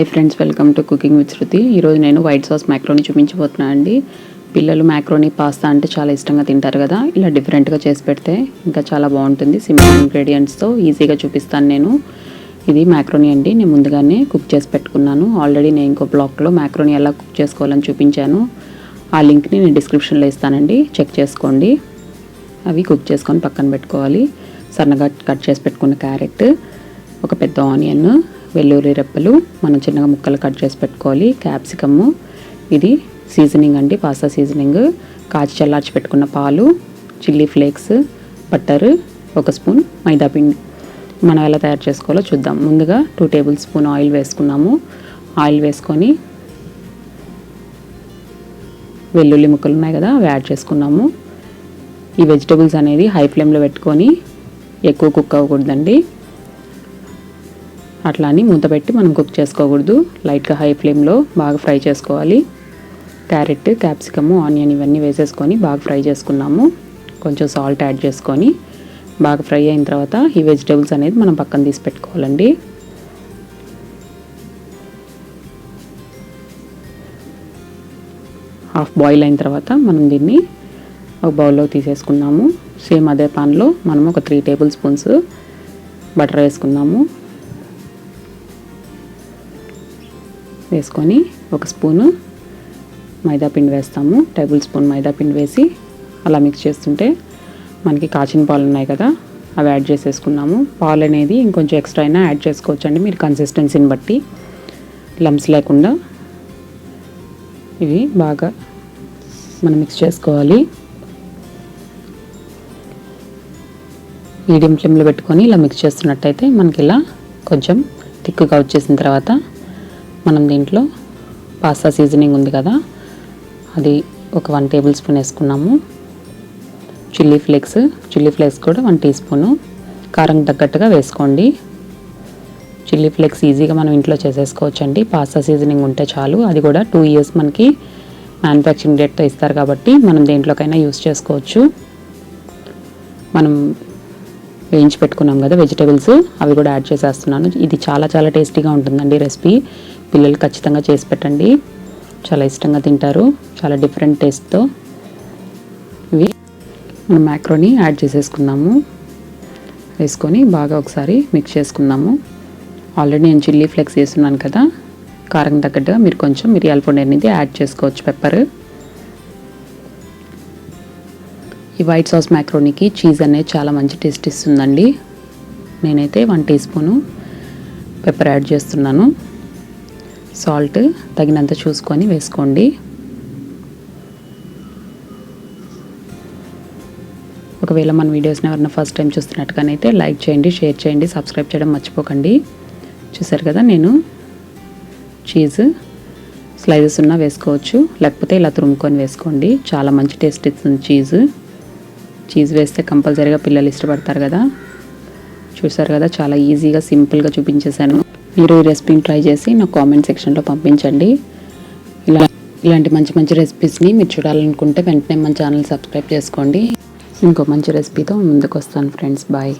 Hi friends, welcome to cooking with Shruti. ఈరోజు నేను white sauce macaroni చూపించబోతున్నాను అండి. పిల్లలు మ్యాక్రోని పాస్తా అంటే చాలా ఇష్టంగా తింటారు కదా. ఇలా డిఫరెంట్గా చేసి పెడితే ఇంకా చాలా బాగుంటుంది. సింపుల్ ఇంగ్రీడియంట్స్తో ఈజీగా చూపిస్తాను నేను. ఇది మ్యాక్రోని అండి. నేను ముందుగానే కుక్ చేసి పెట్టుకున్నాను. ఆల్రెడీ నేను ఇంకో బ్లాగ్లో మ్యాక్రోని ఎలా కుక్ చేసుకోవాలని చూపించాను. ఆ లింక్ని నేను డిస్క్రిప్షన్లో ఇస్తానండి, చెక్ చేసుకోండి. అవి కుక్ చేసుకొని పక్కన పెట్టుకోవాలి. సన్నగా కట్ చేసి పెట్టుకున్న క్యారెట్, ఒక పెద్ద ఆనియన్, వెల్లుల్లి రెప్పలు మనం చిన్నగా ముక్కలు కట్ చేసి పెట్టుకోవాలి. క్యాప్సికమ్, ఇది సీజనింగ్ అండి, పాస్తా సీజనింగ్. కాచి చల్లార్చి పెట్టుకున్న పాలు, చిల్లీ ఫ్లేక్స్, బటర్, ఒక స్పూన్ మైదా పిండి. మనం ఎలా తయారు చేసుకోవాలో చూద్దాం. ముందుగా 2 టేబుల్ స్పూన్ ఆయిల్ వేసుకున్నాము. ఆయిల్ వేసుకొని వెల్లుల్లి ముక్కలు ఉన్నాయి కదా, అవి యాడ్ చేసుకున్నాము. ఈ వెజిటబుల్స్ అనేది హై ఫ్లేమ్లో పెట్టుకొని ఎక్కువ కుక్ అవ్వకూడదండి. అట్లా అని మూత పెట్టి మనం కుక్ చేసుకోకూడదు. లైట్గా హై ఫ్లేమ్లో బాగా ఫ్రై చేసుకోవాలి. క్యారెట్, క్యాప్సికము, ఆనియన్ ఇవన్నీ వేసేసుకొని బాగా ఫ్రై చేసుకున్నాము. కొంచెం సాల్ట్ యాడ్ చేసుకొని బాగా ఫ్రై అయిన తర్వాత ఈ వెజిటేబుల్స్ అనేది మనం పక్కన తీసి పెట్టుకోవాలండి. హాఫ్ బాయిల్ అయిన తర్వాత మనం దీన్ని ఒక బౌల్లో తీసేసుకున్నాము. సేమ్ అదే పాన్లో మనం ఒక 3 టేబుల్ స్పూన్స్ బటర్ వేసుకుందాము. వేసుకొని ఒక స్పూను మైదా పిండి వేస్తాము. టేబుల్ స్పూన్ మైదా పిండి వేసి అలా మిక్స్ చేస్తుంటే మనకి కాచిన పాలు ఉన్నాయి కదా, అవి యాడ్ చేసేసుకున్నాము. పాలు అనేది ఇంకొంచెం ఎక్స్ట్రా అయినా యాడ్ చేసుకోవచ్చు అండి, మీరు కన్సిస్టెన్సీని బట్టి. లమ్స్ లేకుండా ఇవి బాగా మనం మిక్స్ చేసుకోవాలి. మీడియం ఫ్లేమ్లో పెట్టుకొని ఇలా మిక్స్ చేస్తున్నట్టయితే మనకి ఇలా కొంచెం థిక్గా వచ్చేసిన తర్వాత మనం దీంట్లో పాస్తా సీజనింగ్ ఉంది కదా, అది ఒక 1 టేబుల్ స్పూన్ వేసుకున్నాము. చిల్లీ ఫ్లేక్స్ కూడా 1 టీ స్పూను. కారం తగ్గట్టుగా వేసుకోండి. చిల్లీ ఫ్లేక్స్ ఈజీగా మనం ఇంట్లో చేసేసుకోవచ్చండి. పాస్తా సీజనింగ్ ఉంటే చాలు. అది కూడా 2 ఇయర్స్ మనకి మ్యానుఫ్యాక్చరింగ్ డేట్తో ఇస్తారు కాబట్టి మనం దేంట్లోకైనా యూస్ చేసుకోవచ్చు. మనం వేయించి పెట్టుకున్నాం కదా వెజిటేబుల్స్, అవి కూడా యాడ్ చేసేస్తున్నాను. ఇది చాలా చాలా టేస్టీగా ఉంటుందండి రెసిపీ. పిల్లలు ఖచ్చితంగా చేసి పెట్టండి, చాలా ఇష్టంగా తింటారు. చాలా డిఫరెంట్ టేస్ట్తో ఇవి మనం మ్యాక్రోని యాడ్ చేసేసుకున్నాము. వేసుకొని బాగా ఒకసారి మిక్స్ చేసుకున్నాము. ఆల్రెడీ నేను చిల్లీ ఫ్లేక్స్ వేస్తున్నాను కదా, కారం తగ్గట్టుగా మీరు కొంచెం మిరియాల పొడి అనేది యాడ్ చేసుకోవచ్చు, పెప్పర్. ఈ వైట్ సాస్ మ్యాక్రోనీకి చీజ్ అనేది చాలా మంచి టేస్ట్ ఇస్తుందండి. నేనైతే 1 టీ స్పూను పెప్పర్ యాడ్ చేస్తున్నాను. సాల్ట్ తగినంత చూసుకొని వేసుకోండి. ఒకవేళ మన వీడియోస్ని ఎవరైనా ఫస్ట్ టైం చూస్తున్నట్టుగానైతే లైక్ చేయండి, షేర్ చేయండి, సబ్స్క్రైబ్ చేయడం మర్చిపోకండి. చూసారు కదా, నేను చీజ్ స్లైసెస్ ఉన్నా వేసుకోవచ్చు, లేకపోతే ఇలా తురుముకొని వేసుకోండి. చాలా మంచి టేస్ట్ ఇస్తుంది చీజ్ వేస్తే కంపల్సరీగా పిల్లలు ఇష్టపడతారు కదా. చూసారు కదా, చాలా ఈజీగా సింపుల్గా చూపించేశాను. మీరు ఈ రెసిపీని ట్రై చేసి నాకు కామెంట్ సెక్షన్లో పంపించండి. ఇలాంటి మంచి మంచి రెసిపీస్ని మీరు చూడాలనుకుంటే వెంటనే మన ఛానల్ సబ్స్క్రైబ్ చేసుకోండి. ఇంకో మంచి రెసిపీతో ముందుకు వస్తాను ఫ్రెండ్స్. బాయ్.